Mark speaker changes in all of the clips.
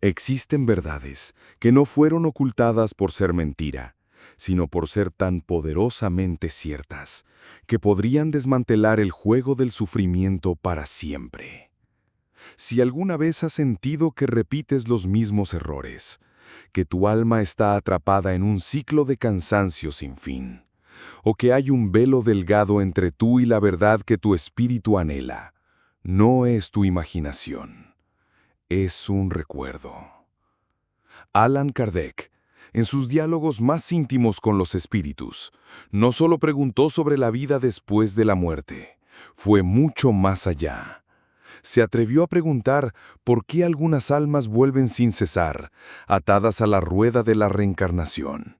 Speaker 1: Existen verdades que no fueron ocultadas por ser mentira, sino por ser tan poderosamente ciertas, que podrían desmantelar el juego del sufrimiento para siempre. Si alguna vez has sentido que repites los mismos errores, que tu alma está atrapada en un ciclo de cansancio sin fin, o que hay un velo delgado entre tú y la verdad que tu espíritu anhela, no es tu imaginación, es un recuerdo. Allan Kardec, en sus diálogos más íntimos con los espíritus, no solo preguntó sobre la vida después de la muerte, fue mucho más allá. Se atrevió a preguntar por qué algunas almas vuelven sin cesar, atadas a la rueda de la reencarnación,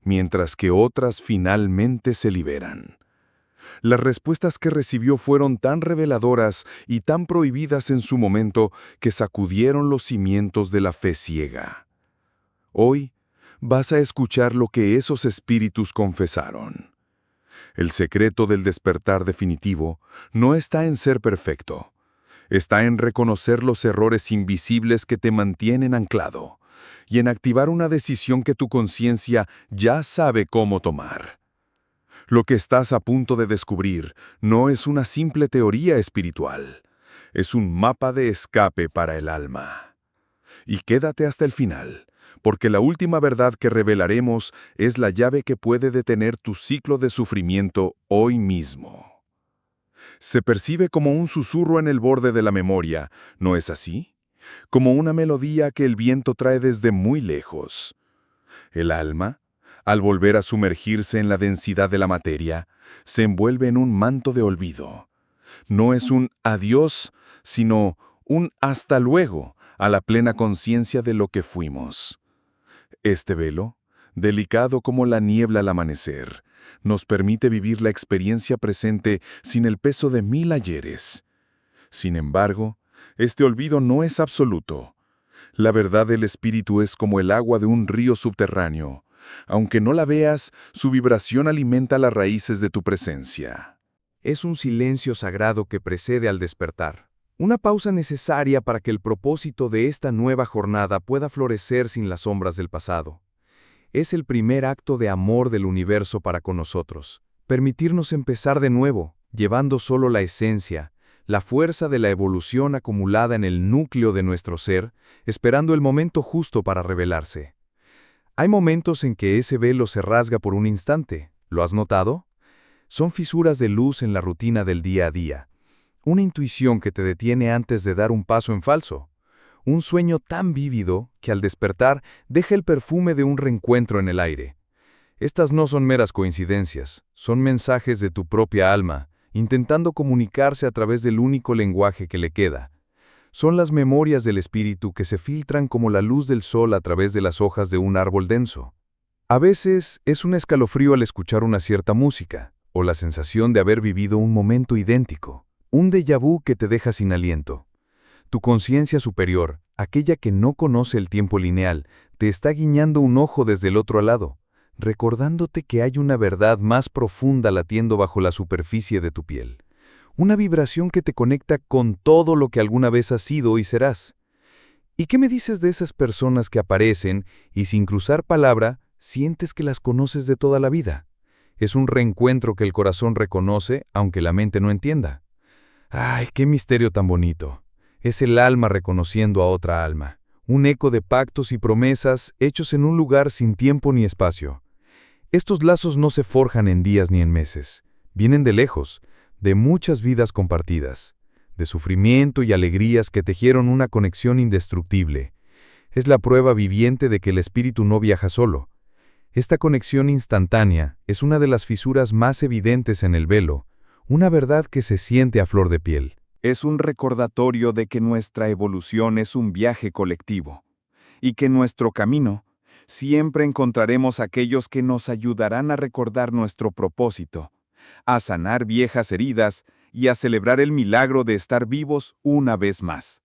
Speaker 1: mientras que otras finalmente se liberan. Las respuestas que recibió fueron tan reveladoras y tan prohibidas en su momento que sacudieron los cimientos de la fe ciega. Hoy vas a escuchar lo que esos espíritus confesaron. El secreto del despertar definitivo no está en ser perfecto. Está en reconocer los errores invisibles que te mantienen anclado y en activar una decisión que tu conciencia ya sabe cómo tomar. Lo que estás a punto de descubrir no es una simple teoría espiritual, es un mapa de escape para el alma. Y quédate hasta el final, porque la última verdad que revelaremos es la llave que puede detener tu ciclo de sufrimiento hoy mismo. Se percibe como un susurro en el borde de la memoria, ¿no es así? Como una melodía que el viento trae desde muy lejos. El alma, al volver a sumergirse en la densidad de la materia, se envuelve en un manto de olvido. No es un adiós, sino un hasta luego a la plena conciencia de lo que fuimos. Este velo, delicado como la niebla al amanecer, nos permite vivir la experiencia presente sin el peso de 1000 ayeres. Sin embargo, este olvido no es absoluto. La verdad del espíritu es como el agua de un río subterráneo. Aunque no la veas, su vibración alimenta las raíces de tu presencia.
Speaker 2: Es un silencio sagrado que precede al despertar. Una pausa necesaria para que el propósito de esta nueva jornada pueda florecer sin las sombras del pasado. Es el primer acto de amor del universo para con nosotros. Permitirnos empezar de nuevo, llevando solo la esencia, la fuerza de la evolución acumulada en el núcleo de nuestro ser, esperando el momento justo para revelarse. Hay momentos en que ese velo se rasga por un instante. ¿Lo has notado? Son fisuras de luz en la rutina del día a día. Una intuición que te detiene antes de dar un paso en falso. Un sueño tan vívido que al despertar deja el perfume de un reencuentro en el aire. Estas no son meras coincidencias, son mensajes de tu propia alma, intentando comunicarse a través del único lenguaje que le queda. Son las memorias del espíritu que se filtran como la luz del sol a través de las hojas de un árbol denso. A veces es un escalofrío al escuchar una cierta música, o la sensación de haber vivido un momento idéntico, un déjà vu que te deja sin aliento. Tu conciencia superior, aquella que no conoce el tiempo lineal, te está guiñando un ojo desde el otro lado, recordándote que hay una verdad más profunda latiendo bajo la superficie de tu piel. Una vibración que te conecta con todo lo que alguna vez has sido y serás. ¿Y qué me dices de esas personas que aparecen y sin cruzar palabra, sientes que las conoces de toda la vida? Es un reencuentro que el corazón reconoce, aunque la mente no entienda. ¡Ay, qué misterio tan bonito! Es el alma reconociendo a otra alma, un eco de pactos y promesas hechos en un lugar sin tiempo ni espacio. Estos lazos no se forjan en días ni en meses, vienen de lejos, de muchas vidas compartidas, de sufrimiento y alegrías que tejieron una conexión indestructible. Es la prueba viviente de que el espíritu no viaja solo. Esta conexión instantánea es una de las fisuras más evidentes en el velo, una verdad que se siente a flor de piel.
Speaker 1: Es un recordatorio de que nuestra evolución es un viaje colectivo y que en nuestro camino siempre encontraremos aquellos que nos ayudarán a recordar nuestro propósito, a sanar viejas heridas y a celebrar el milagro de estar vivos una vez más.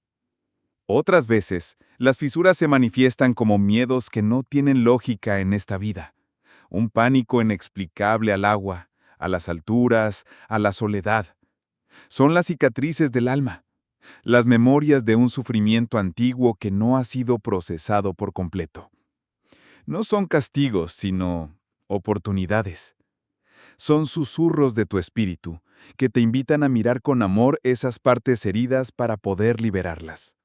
Speaker 1: Otras veces, las fisuras se manifiestan como miedos que no tienen lógica en esta vida. Un pánico inexplicable al agua, a las alturas, a la soledad. Son las cicatrices del alma.
Speaker 3: las memorias de un sufrimiento antiguo que no ha sido procesado por completo. No son castigos, sino oportunidades. Son susurros de tu espíritu que te invitan a mirar con amor esas partes heridas para poder liberarlas.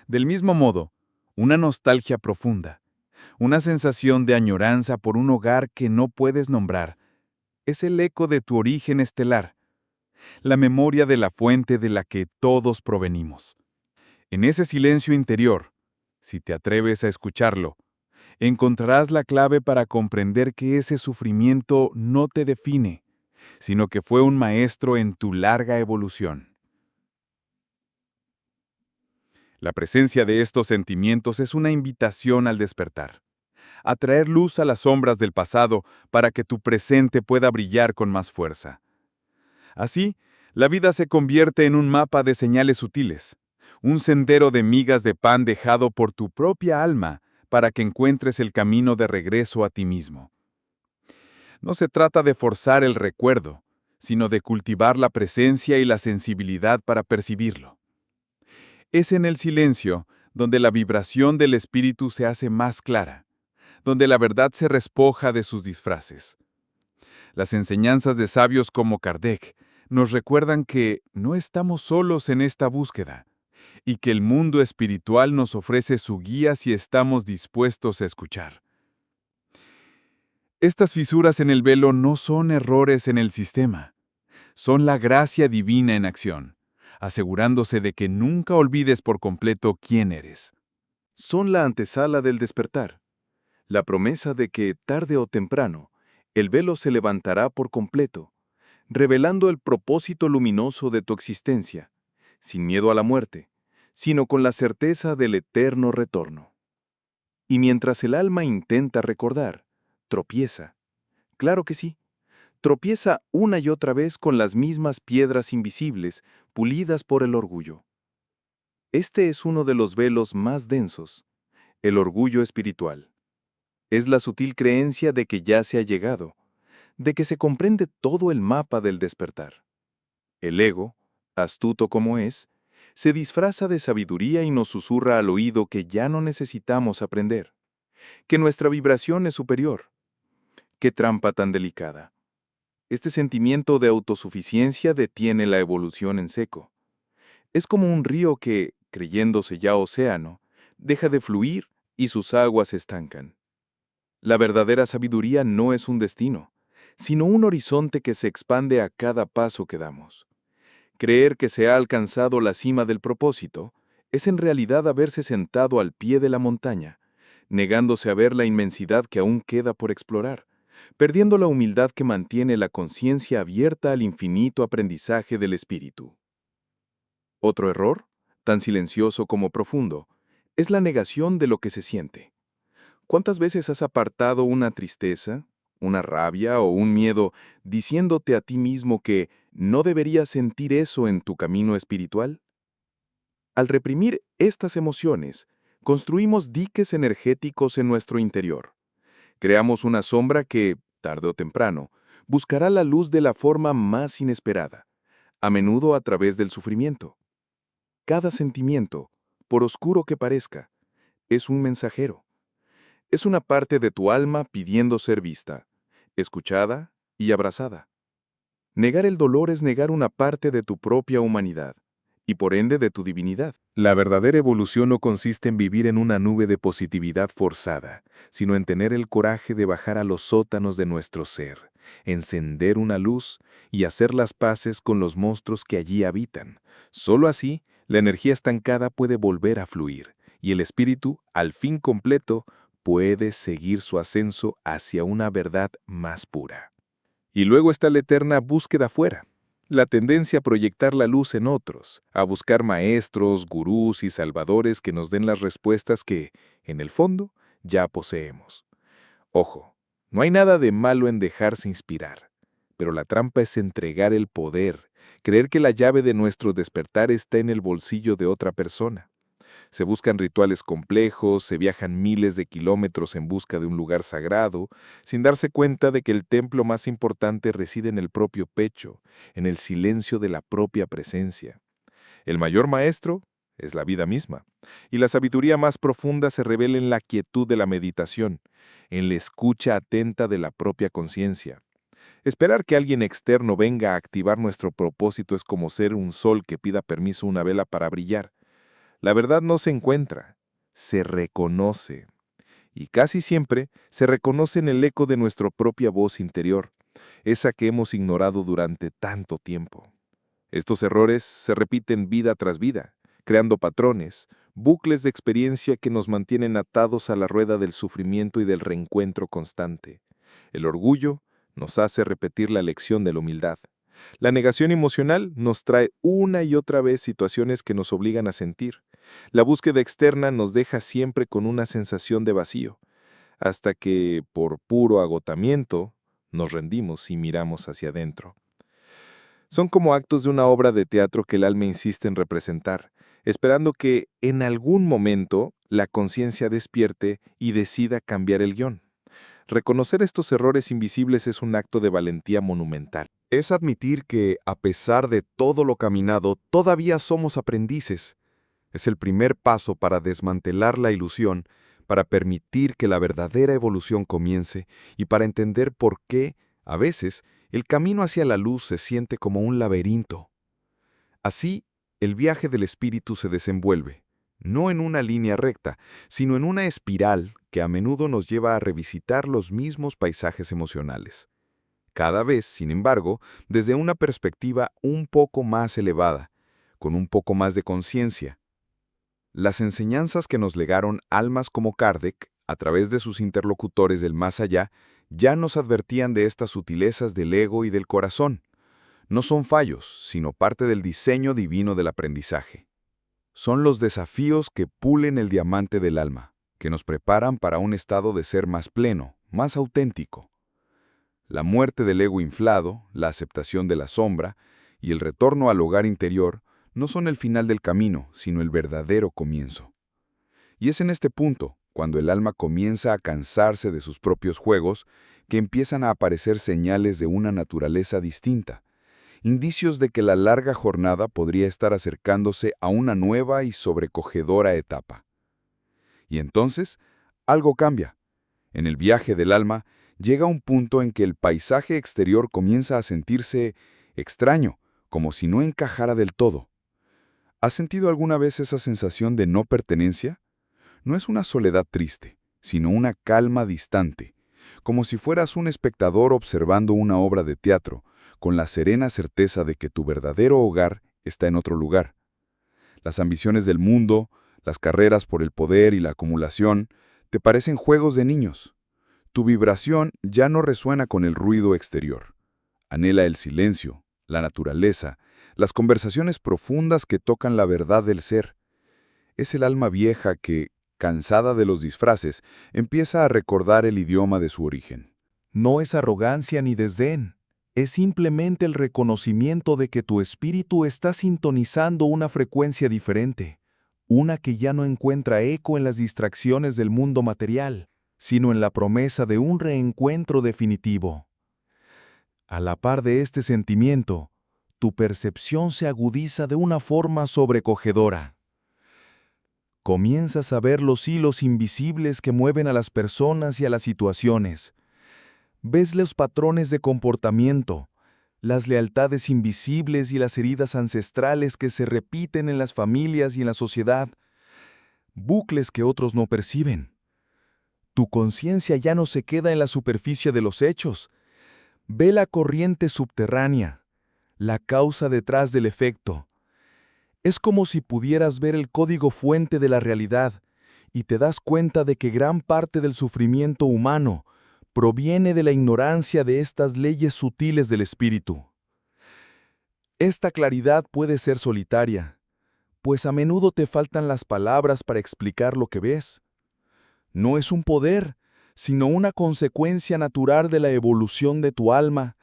Speaker 3: Del mismo modo, una nostalgia profunda, una sensación de añoranza por un hogar que no puedes nombrar, es el eco de tu origen estelar, la memoria de la fuente de la que todos provenimos. En ese silencio interior, si te atreves a escucharlo, encontrarás la clave para comprender que ese sufrimiento no te define, sino que fue un maestro en tu larga evolución. La presencia de estos sentimientos es una invitación al despertar, a traer luz a las sombras del pasado para que tu presente pueda brillar con más fuerza. Así, la vida se convierte en un mapa de señales sutiles, un sendero de migas de pan dejado por tu propia alma para que encuentres el camino de regreso a ti mismo. No se trata de forzar el recuerdo, sino de cultivar la presencia y la sensibilidad para percibirlo. Es en el silencio donde la vibración del espíritu se hace más clara, donde la verdad se despoja de sus disfraces. Las enseñanzas de sabios como Kardec nos recuerdan que no estamos solos en esta búsqueda y que el mundo espiritual nos ofrece su guía si estamos dispuestos a escuchar. Estas fisuras en el velo no son errores en el sistema, son la gracia divina en acción, asegurándose de que nunca olvides por completo quién eres.
Speaker 2: Son la antesala del despertar, la promesa de que, tarde o temprano, el velo se levantará por completo, revelando el propósito luminoso de tu existencia, sin miedo a la muerte, sino con la certeza del eterno retorno. Y mientras el alma intenta recordar, tropieza. Claro que sí, tropieza una y otra vez con las mismas piedras invisibles, pulidas por el orgullo. Este es uno de los velos más densos, el orgullo espiritual. Es la sutil creencia de que ya se ha llegado, de que se comprende todo el mapa del despertar. El ego, astuto como es, se disfraza de sabiduría y nos susurra al oído que ya no necesitamos aprender, que nuestra vibración es superior. ¡Qué trampa tan delicada! Este sentimiento de autosuficiencia detiene la evolución en seco. Es como un río que, creyéndose ya océano, deja de fluir y sus aguas se estancan. La verdadera sabiduría no es un destino, sino un horizonte que se expande a cada paso que damos. Creer que se ha alcanzado la cima del propósito es en realidad haberse sentado al pie de la montaña, negándose a ver la inmensidad que aún queda por explorar, perdiendo la humildad que mantiene la conciencia abierta al infinito aprendizaje del espíritu. Otro error, tan silencioso como profundo, es la negación de lo que se siente. ¿Cuántas veces has apartado una tristeza, una rabia o un miedo diciéndote a ti mismo que no deberías sentir eso en tu camino espiritual? Al reprimir estas emociones, construimos diques energéticos en nuestro interior. Creamos una sombra que, tarde o temprano, buscará la luz de la forma más inesperada, a menudo a través del sufrimiento. Cada sentimiento, por oscuro que parezca, es un mensajero. Es una parte de tu alma pidiendo ser vista, escuchada y abrazada. Negar el dolor es negar una parte de tu propia humanidad, y por ende de tu divinidad.
Speaker 1: La verdadera evolución no consiste en vivir en una nube de positividad forzada, sino en tener el coraje de bajar a los sótanos de nuestro ser, encender una luz y hacer las paces con los monstruos que allí habitan. Solo así, la energía estancada puede volver a fluir, y el espíritu, al fin completo, puede seguir su ascenso hacia una verdad más pura. Y luego está la eterna búsqueda fuera. La tendencia a proyectar la luz en otros, a buscar maestros, gurús y salvadores que nos den las respuestas que, en el fondo, ya poseemos. Ojo, no hay nada de malo en dejarse inspirar, pero la trampa es entregar el poder, creer que la llave de nuestro despertar está en el bolsillo de otra persona. Se buscan rituales complejos, se viajan miles de kilómetros en busca de un lugar sagrado, sin darse cuenta de que el templo más importante reside en el propio pecho, en el silencio de la propia presencia.
Speaker 4: El mayor maestro es la vida misma, y la sabiduría más profunda se revela en la quietud de la meditación, en la escucha atenta de la propia conciencia. Esperar que alguien externo venga a activar nuestro propósito es como ser un sol que pida permiso a una vela para brillar. La verdad no se encuentra, se reconoce. Y casi siempre se reconoce en el eco de nuestra propia voz interior, esa que hemos ignorado durante tanto tiempo. Estos errores se repiten vida tras vida, creando patrones, bucles de experiencia que nos mantienen atados a la rueda del sufrimiento y del reencuentro constante. El orgullo nos hace repetir la lección de la humildad. La negación emocional nos trae una y otra vez situaciones que nos obligan a sentir. La búsqueda externa nos deja siempre con una sensación de vacío, hasta que, por puro agotamiento, nos rendimos y miramos hacia adentro. Son como actos de una obra de teatro que el alma insiste en representar, esperando que, en algún momento, la conciencia despierte y decida cambiar el guión. Reconocer estos errores invisibles es un acto de valentía monumental.
Speaker 2: Es admitir que, a pesar de todo lo caminado, todavía somos aprendices. Es el primer paso para desmantelar la ilusión, para permitir que la verdadera evolución comience y para entender por qué, a veces, el camino hacia la luz se siente como un laberinto. Así, el viaje del espíritu se desenvuelve, no en una línea recta, sino en una espiral que a menudo nos lleva a revisitar los mismos paisajes emocionales. Cada vez, sin embargo, desde una perspectiva un poco más elevada, con un poco más de conciencia. Las enseñanzas que nos legaron almas como Kardec, a través de sus interlocutores del más allá, ya nos advertían de estas sutilezas del ego y del corazón. No son fallos, sino parte del diseño divino del aprendizaje. Son los desafíos que pulen el diamante del alma, que nos preparan para un estado de ser más pleno, más auténtico. La muerte del ego inflado, la aceptación de la sombra y el retorno al hogar interior no son el final del camino, sino el verdadero comienzo. Y es en este punto, cuando el alma comienza a cansarse de sus propios juegos, que empiezan a aparecer señales de una naturaleza distinta, indicios de que la larga jornada podría estar acercándose a una nueva y sobrecogedora etapa. Y entonces, algo cambia. En el viaje del alma, llega un punto en que el paisaje exterior comienza a sentirse extraño, como si no encajara del todo. ¿Has sentido alguna vez esa sensación de no pertenencia? No es una soledad triste, sino una calma distante, como si fueras un espectador observando una obra de teatro, con la serena certeza de que tu verdadero hogar está en otro lugar. Las ambiciones del mundo, las carreras por el poder y la acumulación, te parecen juegos de niños. Tu vibración ya no resuena con el ruido exterior. Anhela el silencio, la naturaleza, las conversaciones profundas que tocan la verdad del ser. Es el alma vieja que, cansada de los disfraces, empieza a recordar el idioma de su origen. No es arrogancia ni desdén, es simplemente el reconocimiento de que tu espíritu está sintonizando una frecuencia diferente, una que ya no encuentra eco en las distracciones del mundo material, sino en la promesa de un reencuentro definitivo. A la par de este sentimiento, tu percepción se agudiza de una forma sobrecogedora. Comienzas a ver los hilos invisibles que mueven a las personas y a las situaciones. Ves los patrones de comportamiento, las lealtades invisibles y las heridas ancestrales que se repiten en las familias y en la sociedad, bucles que otros no perciben. Tu conciencia ya no se queda en la superficie de los hechos. Ve la corriente subterránea, la causa detrás del efecto. Es como si pudieras ver el código fuente de la realidad y te das cuenta de que gran parte del sufrimiento humano proviene de la ignorancia de estas leyes sutiles del espíritu. Esta claridad puede ser solitaria, pues a menudo te faltan las palabras para explicar lo que ves. No es un poder, sino una consecuencia natural de la evolución de tu alma,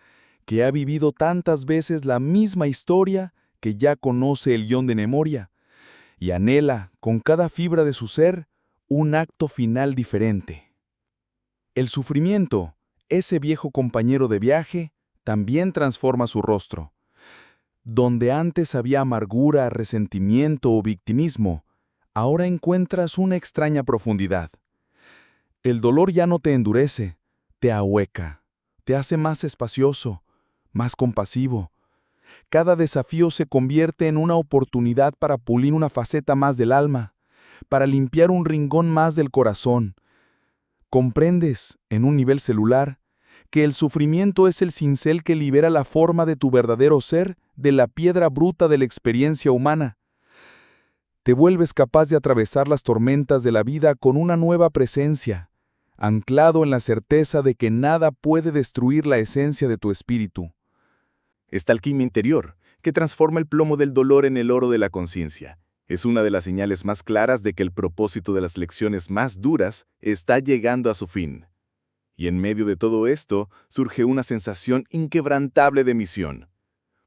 Speaker 2: que ha vivido tantas veces la misma historia que ya conoce el guión de memoria, y anhela, con cada fibra de su ser, un acto final diferente. El sufrimiento, ese viejo compañero de viaje, también transforma su rostro. Donde antes había amargura, resentimiento o victimismo, ahora encuentras una extraña profundidad. El dolor ya no te endurece, te ahueca, te hace más espacioso, más compasivo. Cada desafío se convierte en una oportunidad para pulir una faceta más del alma, para limpiar un rincón más del corazón. Comprendes, en un nivel celular, que el sufrimiento es el cincel que libera la forma de tu verdadero ser de la piedra bruta de la experiencia humana. Te vuelves capaz de atravesar las tormentas de la vida con una nueva presencia, anclado en la certeza de que nada puede destruir la esencia de tu espíritu.
Speaker 5: Esta alquimia interior, que transforma el plomo del dolor en el oro de la conciencia, es una de las señales más claras de que el propósito de las lecciones más duras está llegando a su fin. Y en medio de todo esto surge una sensación inquebrantable de misión.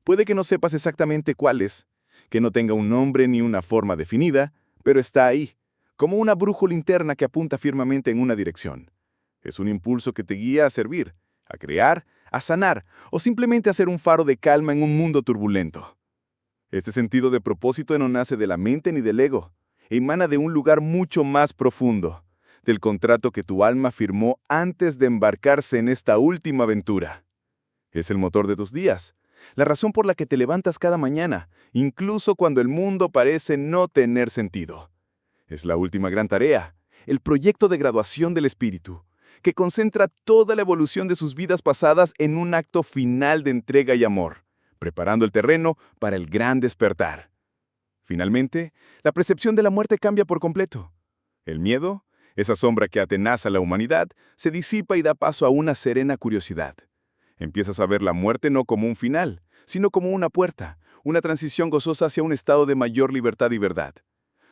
Speaker 5: Puede que no sepas exactamente cuál es, que no tenga un nombre ni una forma definida, pero está ahí, como una brújula interna que apunta firmemente en una dirección. Es un impulso que te guía a servir, a crear, a sanar o simplemente a ser un faro de calma en un mundo turbulento. Este sentido de propósito no nace de la mente ni del ego, emana de un lugar mucho más profundo, del contrato que tu alma firmó antes de embarcarse en esta última aventura. Es el motor de tus días, la razón por la que te levantas cada mañana, incluso cuando el mundo parece no tener sentido. Es la última gran tarea, el proyecto de graduación del espíritu, que concentra toda la evolución de sus vidas pasadas en un acto final de entrega y amor, preparando el terreno para el gran despertar. Finalmente, la percepción de la muerte cambia por completo. El miedo, esa sombra que atenaza a la humanidad, se disipa y da paso a una serena curiosidad. Empiezas a ver la muerte no como un final, sino como una puerta, una transición gozosa hacia un estado de mayor libertad y verdad.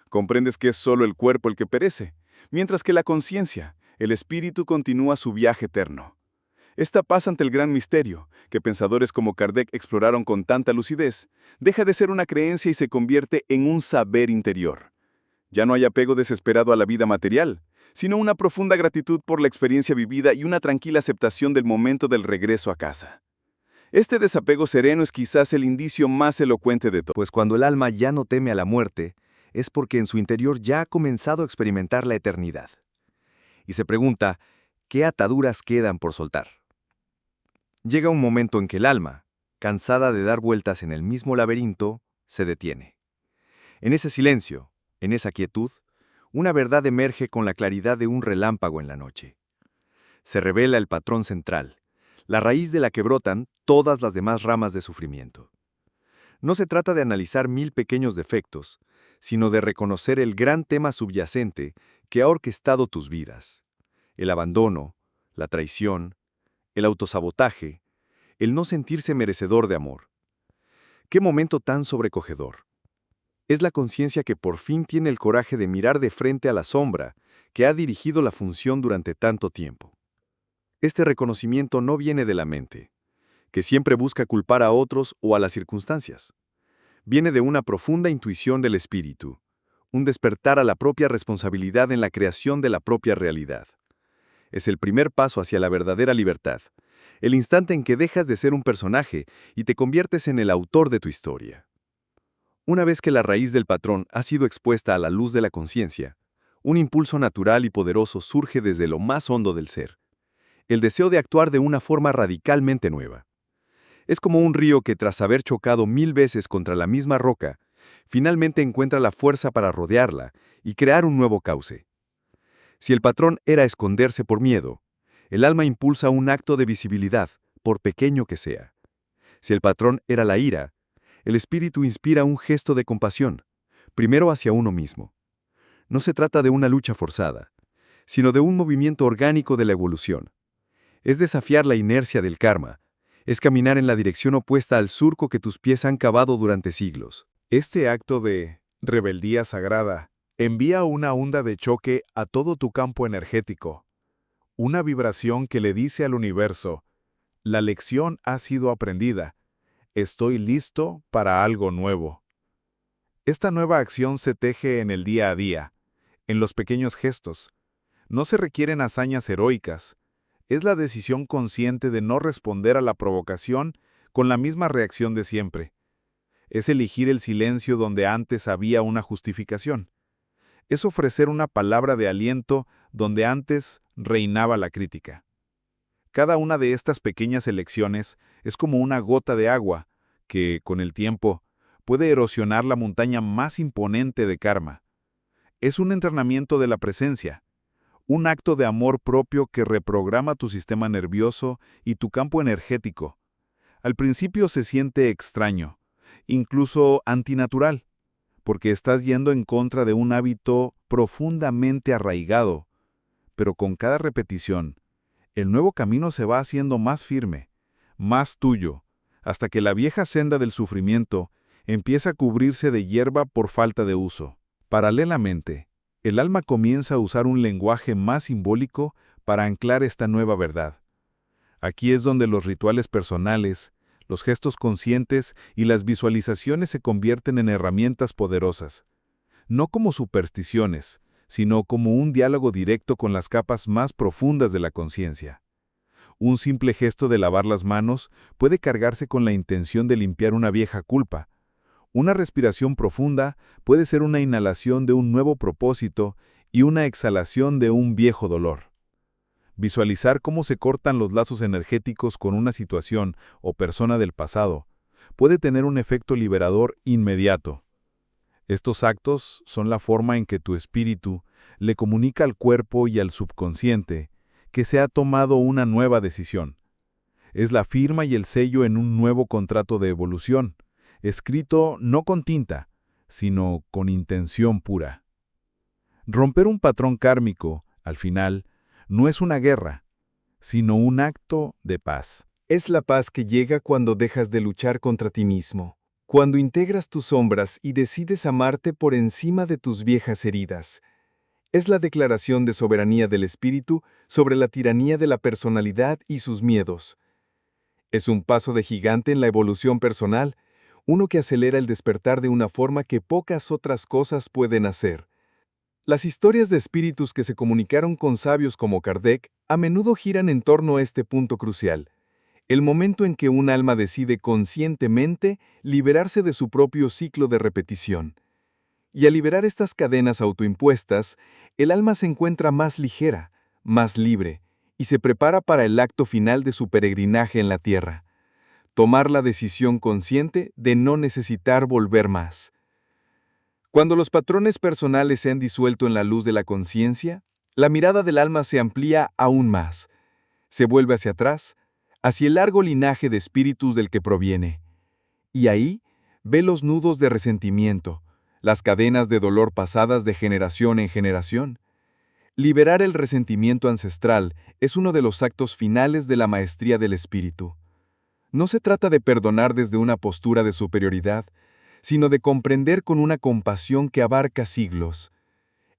Speaker 5: Comprendes que es solo el cuerpo el que perece, mientras que la conciencia, el espíritu continúa su viaje eterno. Esta paz ante el gran misterio, que pensadores como Kardec exploraron con tanta lucidez, deja de ser una creencia y se convierte en un saber interior. Ya no hay apego desesperado a la vida material, sino una profunda gratitud por la experiencia vivida y una tranquila aceptación del momento del regreso a casa. Este desapego sereno es quizás el indicio más elocuente de todo.
Speaker 6: Pues cuando el alma ya no teme a la muerte, es porque en su interior ya ha comenzado a experimentar la eternidad. Y se pregunta, ¿qué ataduras quedan por soltar? Llega un momento en que el alma, cansada de dar vueltas en el mismo laberinto, se detiene. En ese silencio, en esa quietud, una verdad emerge con la claridad de un relámpago en la noche. Se revela el patrón central, la raíz de la que brotan todas las demás ramas de sufrimiento. No se trata de analizar 1000 pequeños defectos, sino de reconocer el gran tema subyacente que ha orquestado tus vidas. El abandono, la traición, el autosabotaje, el no sentirse merecedor de amor. ¡Qué momento tan sobrecogedor! Es la conciencia que por fin tiene el coraje de mirar de frente a la sombra que ha dirigido la función durante tanto tiempo. Este reconocimiento no viene de la mente, que siempre busca culpar a otros o a las circunstancias. Viene de una profunda intuición del espíritu, un despertar a la propia responsabilidad en la creación de la propia realidad. Es el primer paso hacia la verdadera libertad, el instante en que dejas de ser un personaje y te conviertes en el autor de tu historia. Una vez que la raíz del patrón ha sido expuesta a la luz de la conciencia, un impulso natural y poderoso surge desde lo más hondo del ser. El deseo de actuar de una forma radicalmente nueva. Es como un río que tras haber chocado 1000 veces contra la misma roca, finalmente encuentra la fuerza para rodearla y crear un nuevo cauce. Si el patrón era esconderse por miedo, el alma impulsa un acto de visibilidad, por pequeño que sea. Si el patrón era la ira, el espíritu inspira un gesto de compasión, primero hacia uno mismo. No se trata de una lucha forzada, sino de un movimiento orgánico de la evolución. Es desafiar la inercia del karma, es caminar en la dirección opuesta al surco que tus pies han cavado durante siglos.
Speaker 4: Este acto de rebeldía sagrada envía una onda de choque a todo tu campo energético, una vibración que le dice al universo, la lección ha sido aprendida, estoy listo para algo nuevo. Esta nueva acción se teje en el día a día, en los pequeños gestos. No se requieren hazañas heroicas, es la decisión consciente de no responder a la provocación con la misma reacción de siempre.
Speaker 3: Es elegir el silencio donde antes había una justificación. Es ofrecer una palabra de aliento donde antes reinaba la crítica. Cada una de estas pequeñas elecciones es como una gota de agua que, con el tiempo, puede erosionar la montaña más imponente de karma. Es un entrenamiento de la presencia, un acto de amor propio que reprograma tu sistema nervioso y tu campo energético. Al principio se siente extraño, incluso antinatural, porque estás yendo en contra de un hábito profundamente arraigado, pero con cada repetición, el nuevo camino se va haciendo más firme, más tuyo, hasta que la vieja senda del sufrimiento empieza a cubrirse de hierba por falta de uso. Paralelamente, el alma comienza a usar un lenguaje más simbólico para anclar esta nueva verdad. Aquí es donde los rituales personales, los gestos conscientes y las visualizaciones se convierten en herramientas poderosas, no como supersticiones, sino como un diálogo directo con las capas más profundas de la conciencia. Un simple gesto de lavar las manos puede cargarse con la intención de limpiar una vieja culpa. Una respiración profunda puede ser una inhalación de un nuevo propósito y una exhalación de un viejo dolor. Visualizar cómo se cortan los lazos energéticos con una situación o persona del pasado puede tener un efecto liberador inmediato. Estos actos son la forma en que tu espíritu le comunica al cuerpo y al subconsciente que se ha tomado una nueva decisión. Es la firma y el sello en un nuevo contrato de evolución, escrito no con tinta, sino con intención pura. Romper un patrón kármico, al final, no es una guerra, sino un acto de paz.
Speaker 2: Es la paz que llega cuando dejas de luchar contra ti mismo, cuando integras tus sombras y decides amarte por encima de tus viejas heridas. Es la declaración de soberanía del espíritu sobre la tiranía de la personalidad y sus miedos. Es un paso de gigante en la evolución personal, uno que acelera el despertar de una forma que pocas otras cosas pueden hacer. Las historias de espíritus que se comunicaron con sabios como Kardec a menudo giran en torno a este punto crucial, el momento en que un alma decide conscientemente liberarse de su propio ciclo de repetición. Y al liberar estas cadenas autoimpuestas, el alma se encuentra más ligera, más libre, y se prepara para el acto final de su peregrinaje en la tierra: tomar la decisión consciente de no necesitar volver más. Cuando los patrones personales se han disuelto en la luz de la conciencia, la mirada del alma se amplía aún más. Se vuelve hacia atrás, hacia el largo linaje de espíritus del que proviene. Y ahí ve los nudos de resentimiento, las cadenas de dolor pasadas de generación en generación. Liberar el resentimiento ancestral es uno de los actos finales de la maestría del espíritu. No se trata de perdonar desde una postura de superioridad, sino de comprender con una compasión que abarca siglos.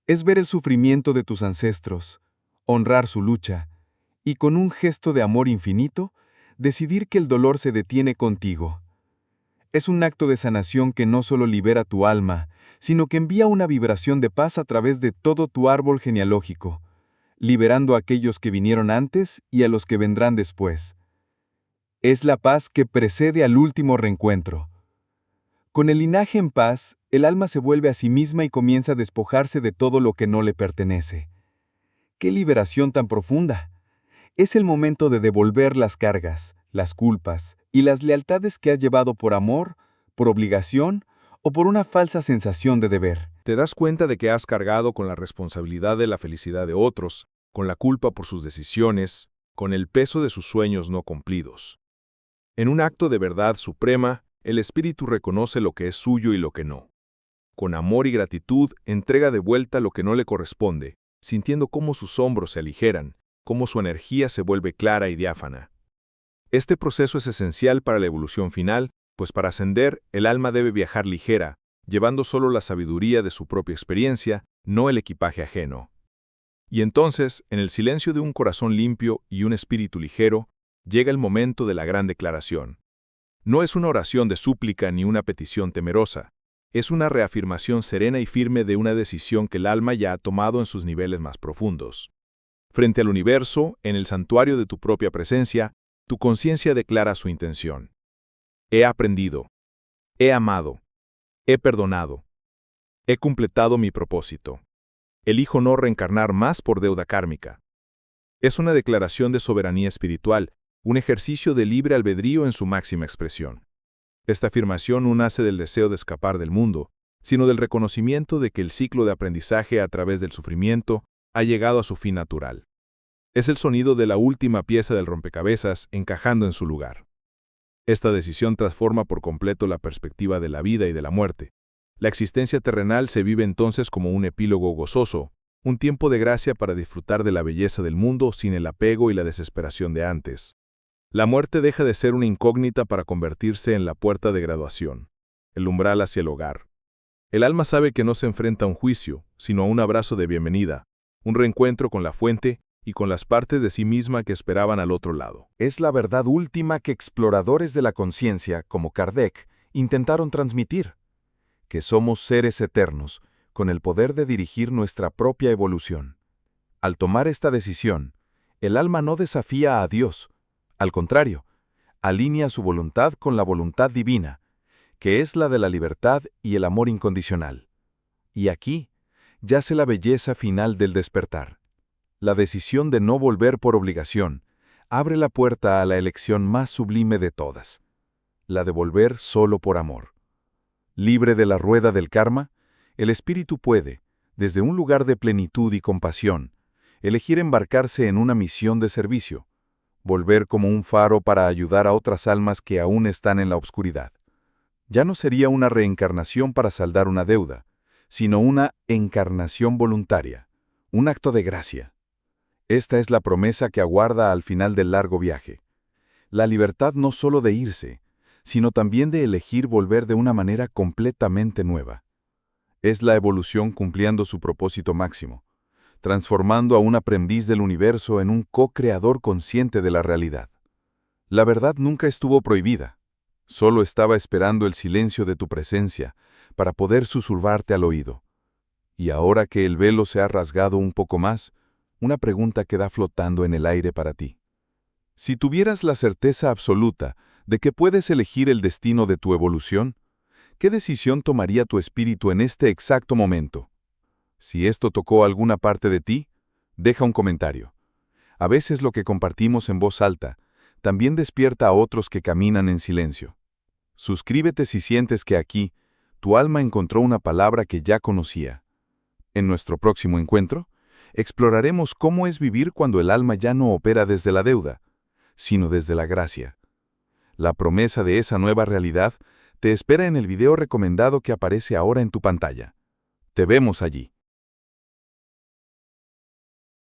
Speaker 2: Es ver el sufrimiento de tus ancestros, honrar su lucha, y con un gesto de amor infinito, decidir que el dolor se detiene contigo. Es un acto de sanación que no solo libera tu alma, sino que envía una vibración de paz a través de todo tu árbol genealógico, liberando a aquellos que vinieron antes y a los que vendrán después. Es la paz que precede al último reencuentro. Con el linaje en paz, el alma se vuelve a sí misma y comienza a despojarse de todo lo que no le pertenece. ¡Qué liberación tan profunda! Es el momento de devolver las cargas, las culpas y las lealtades que has llevado por amor, por obligación o por una falsa sensación de deber.
Speaker 4: Te das cuenta de que has cargado con la responsabilidad de la felicidad de otros, con la culpa por sus decisiones, con el peso de sus sueños no cumplidos. En un acto de verdad suprema, el espíritu reconoce lo que es suyo y lo que no. Con amor y gratitud, entrega de vuelta lo que no le corresponde, sintiendo cómo sus hombros se aligeran, cómo su energía se vuelve clara y diáfana. Este proceso es esencial para la evolución final, pues para ascender, el alma debe viajar ligera, llevando solo la sabiduría de su propia experiencia, no el equipaje ajeno. Y entonces, en el silencio de un corazón limpio y un espíritu ligero, llega el momento de la gran declaración. No es una oración de súplica ni una petición temerosa, es una reafirmación serena y firme de una decisión que el alma ya ha tomado en sus niveles más profundos. Frente al universo, en el santuario de tu propia presencia, tu conciencia declara su intención. He aprendido.
Speaker 2: He amado. He perdonado. He completado mi propósito. Elijo no reencarnar más por deuda kármica. Es una declaración de soberanía espiritual, un ejercicio de libre albedrío en su máxima expresión. Esta afirmación no nace del deseo de escapar del mundo, sino del reconocimiento de que el ciclo de aprendizaje a través del sufrimiento ha llegado a su fin natural. Es el sonido de la última pieza del rompecabezas encajando en su lugar. Esta decisión transforma por completo la perspectiva de la vida y de la muerte. La existencia terrenal se vive entonces como un epílogo gozoso, un tiempo de gracia para disfrutar de la belleza del mundo sin el apego y la desesperación de antes. La muerte deja de ser una incógnita para convertirse en la puerta de graduación, el umbral hacia el hogar. El alma sabe que no se enfrenta a un juicio, sino a un abrazo de bienvenida, un reencuentro con la fuente y con las partes de sí misma que esperaban al otro lado.
Speaker 1: Es la verdad última que exploradores de la conciencia, como Kardec, intentaron transmitir, que somos seres eternos, con el poder de dirigir nuestra propia evolución. Al tomar esta decisión, el alma no desafía a Dios, al contrario, alinea su voluntad con la voluntad divina, que es la de la libertad y el amor incondicional. Y aquí yace la belleza final del despertar. La decisión de no volver por obligación abre la puerta a la elección más sublime de todas, la de volver solo por amor. Libre de la rueda del karma, el espíritu puede, desde un lugar de plenitud y compasión, elegir embarcarse en una misión de servicio, volver como un faro para ayudar a otras almas que aún están en la oscuridad. Ya no sería una reencarnación para saldar una deuda, sino una encarnación voluntaria, un acto de gracia. Esta es la promesa que aguarda al final del largo viaje. La libertad no solo de irse, sino también de elegir volver de una manera completamente nueva. Es la evolución cumpliendo su propósito máximo, transformando a un aprendiz del universo en un co-creador consciente de la realidad. La verdad nunca estuvo prohibida, solo estaba esperando el silencio de tu presencia para poder susurrarte al oído. Y ahora que el velo se ha rasgado un poco más, una pregunta queda flotando en el aire para ti. Si tuvieras la certeza absoluta de que puedes elegir el destino de tu evolución, ¿qué decisión tomaría tu espíritu en este exacto momento? Si esto tocó alguna parte de ti, deja un comentario. A veces lo que compartimos en voz alta también despierta a otros que caminan en silencio. Suscríbete si sientes que aquí tu alma encontró una palabra que ya conocía. En nuestro próximo encuentro, exploraremos cómo es vivir cuando el alma ya no opera desde la deuda, sino desde la gracia. La promesa de esa nueva realidad te espera en el video recomendado que aparece ahora en tu pantalla. Te vemos allí.